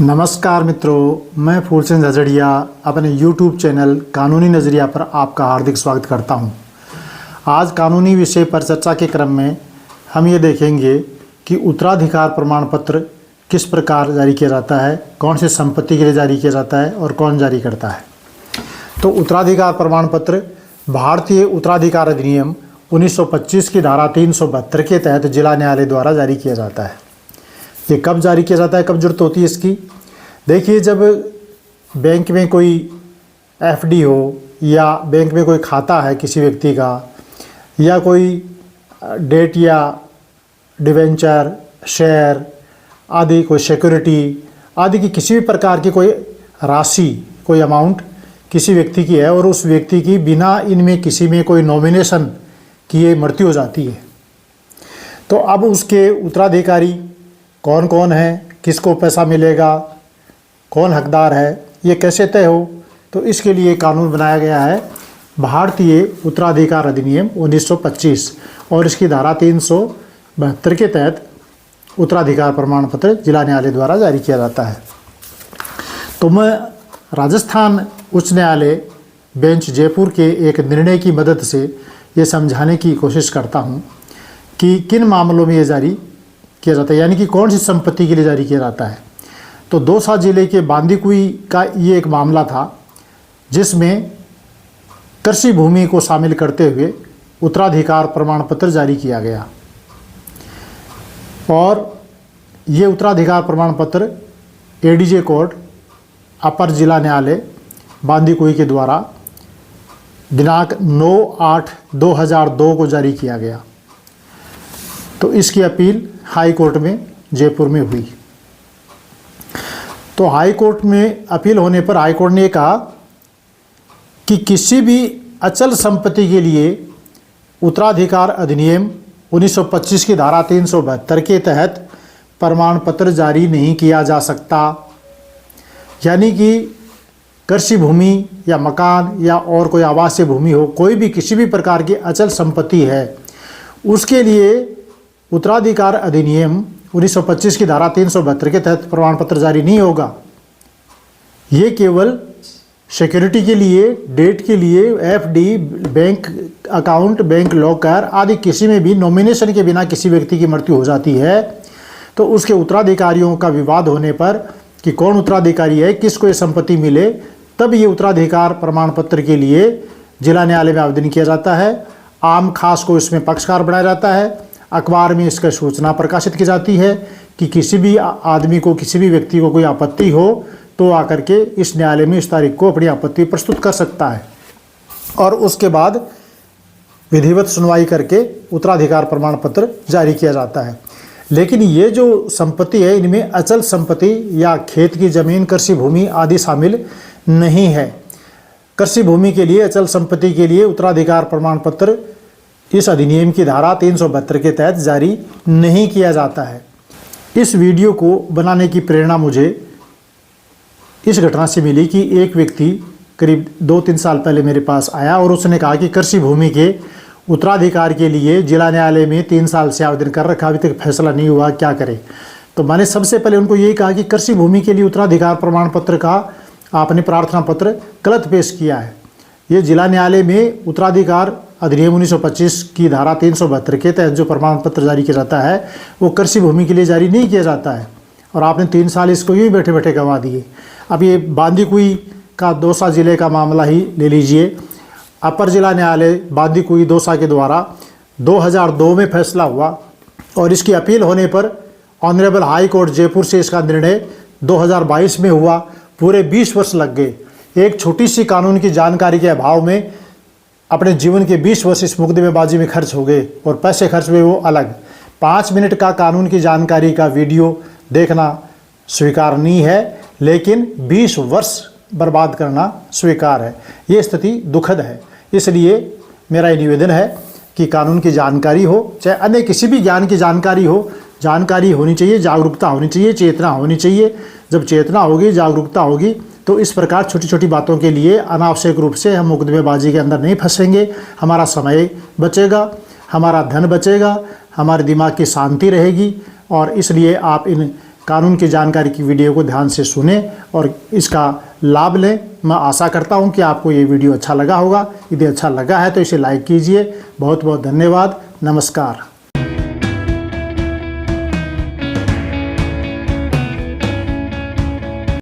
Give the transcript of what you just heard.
नमस्कार मित्रों, मैं फूलचंद झजड़िया अपने YouTube चैनल कानूनी नज़रिया पर आपका हार्दिक स्वागत करता हूं। आज कानूनी विषय पर चर्चा के क्रम में हम ये देखेंगे कि उत्तराधिकार प्रमाण पत्र किस प्रकार जारी किया जाता है, कौन सी संपत्ति के लिए जारी किया जाता है और कौन जारी करता है। तो उत्तराधिकार प्रमाण पत्र भारतीय उत्तराधिकार अधिनियम 1925 की धारा 372 के तहत जिला न्यायालय द्वारा जारी किया जाता है। ये कब जारी किया जाता है, कब जरूरत होती है इसकी? देखिए, जब बैंक में कोई एफडी हो या बैंक में कोई खाता है किसी व्यक्ति का, या कोई डेट या डिवेंचर, शेयर आदि, कोई सिक्योरिटी आदि की किसी भी प्रकार की कोई राशि, कोई अमाउंट किसी व्यक्ति की है और उस व्यक्ति की बिना इनमें किसी में कोई नॉमिनेशन किए मृत्यु हो जाती है, तो अब उसके उत्तराधिकारी कौन कौन है, किसको पैसा मिलेगा, कौन हकदार है, ये कैसे तय हो? तो इसके लिए कानून बनाया गया है भारतीय उत्तराधिकार अधिनियम 1925 और इसकी धारा 372 के तहत उत्तराधिकार प्रमाण पत्र जिला न्यायालय द्वारा जारी किया जाता है। तो मैं राजस्थान उच्च न्यायालय बेंच जयपुर के एक निर्णय की मदद से ये समझाने की कोशिश करता हूँ कि किन मामलों में ये जारी किया जाता है, यानी कि कौन सी संपत्ति के लिए जारी किया जाता है। तो दौसा जिले के बांदीकुई का ये एक मामला था जिसमें कृषि भूमि को शामिल करते हुए उत्तराधिकार प्रमाण पत्र जारी किया गया और ये उत्तराधिकार प्रमाण पत्र एडीजे कोर्ट अपर जिला न्यायालय बांदीकुई के द्वारा दिनांक 9/8/2002 को जारी किया गया। तो इसकी अपील हाई कोर्ट में जयपुर में हुई। तो हाई कोर्ट में अपील होने पर हाई कोर्ट ने कहा कि किसी भी अचल संपत्ति के लिए उत्तराधिकार अधिनियम 1925 की धारा 372 के तहत प्रमाण पत्र जारी नहीं किया जा सकता। यानी कि कृषि भूमि या मकान या और कोई आवासीय भूमि हो, कोई भी किसी भी प्रकार की अचल संपत्ति है, उसके लिए उत्तराधिकार अधिनियम 1925 की धारा 372 के तहत प्रमाण पत्र जारी नहीं होगा। ये केवल सिक्योरिटी के लिए, डेट के लिए, FD, bank account, bank locker आदि किसी में भी नॉमिनेशन के बिना किसी व्यक्ति की मृत्यु हो जाती है तो उसके उत्तराधिकारियों का विवाद होने पर कि कौन उत्तराधिकारी है, किसको ये संपत्ति मिले, तब ये उत्तराधिकार प्रमाण पत्र के लिए जिला न्यायालय में आवेदन किया जाता है। आम खास को इसमें पक्षकार बनाया जाता है। अखबार में इसका सूचना प्रकाशित की जाती है कि किसी भी आदमी को, किसी भी व्यक्ति को कोई आपत्ति हो तो आकर के इस न्यायालय में इस तारीख को अपनी आपत्ति प्रस्तुत कर सकता है और उसके बाद विधिवत सुनवाई करके उत्तराधिकार प्रमाण पत्र जारी किया जाता है। लेकिन ये जो संपत्ति है, इनमें अचल संपत्ति या खेत की जमीन, कृषि भूमि आदि शामिल नहीं है। कृषि भूमि के लिए, अचल संपत्ति के लिए उत्तराधिकार प्रमाण पत्र इस अधिनियम की धारा 372 के तहत जारी नहीं किया जाता है। इस वीडियो को बनाने की प्रेरणा मुझे इस घटना से मिली कि एक व्यक्ति करीब 2-3 साल पहले मेरे पास आया और उसने कहा कि कृषि भूमि के उत्तराधिकार के लिए जिला न्यायालय में 3 साल से आवेदन कर रखा, अभी तक फैसला नहीं हुआ, क्या करे। तो मैंने सबसे पहले उनको यही कहा कि कृषि भूमि के लिए उत्तराधिकार प्रमाण पत्र का आपने प्रार्थना पत्र गलत पेश किया है। ये जिला न्यायालय में उत्तराधिकार अधिनियम 1925 की धारा 372 के तहत जो प्रमाण पत्र जारी किया जाता है वो कृषि भूमि के लिए जारी नहीं किया जाता है और आपने 3 साल इसको यूँ बैठे बैठे गंवा दिए। अब ये बांदीकुई का दौसा जिले का मामला ही ले लीजिए। अपर जिला न्यायालय बांदीकुई दौसा के द्वारा 2002 में फैसला हुआ और इसकी अपील होने पर ऑनरेबल हाई कोर्ट जयपुर से इसका निर्णय 2022 में हुआ। पूरे 20 वर्ष लग गए। एक छोटी सी कानून की जानकारी के अभाव में अपने जीवन के 20 वर्ष इस मुकदमेबाजी में खर्च हो गए और पैसे खर्च हुए वो अलग। 5 मिनट का कानून की जानकारी का वीडियो देखना स्वीकारनीय है, लेकिन 20 वर्ष बर्बाद करना स्वीकार है। ये स्थिति दुखद है। इसलिए मेरा ये निवेदन है कि कानून की जानकारी हो, चाहे अन्य किसी भी ज्ञान की जानकारी हो, जानकारी होनी चाहिए, जागरूकता होनी चाहिए, चेतना होनी चाहिए। जब चेतना होगी, जागरूकता होगी तो इस प्रकार छोटी छोटी बातों के लिए अनावश्यक रूप से हम मुकदमेबाजी के अंदर नहीं फंसेंगे। हमारा समय बचेगा, हमारा धन बचेगा, हमारे दिमाग की शांति रहेगी और इसलिए आप इन कानून की जानकारी की वीडियो को ध्यान से सुने और इसका लाभ लें। मैं आशा करता हूं कि आपको ये वीडियो अच्छा लगा होगा। यदि अच्छा लगा है तो इसे लाइक कीजिए। बहुत बहुत धन्यवाद। नमस्कार।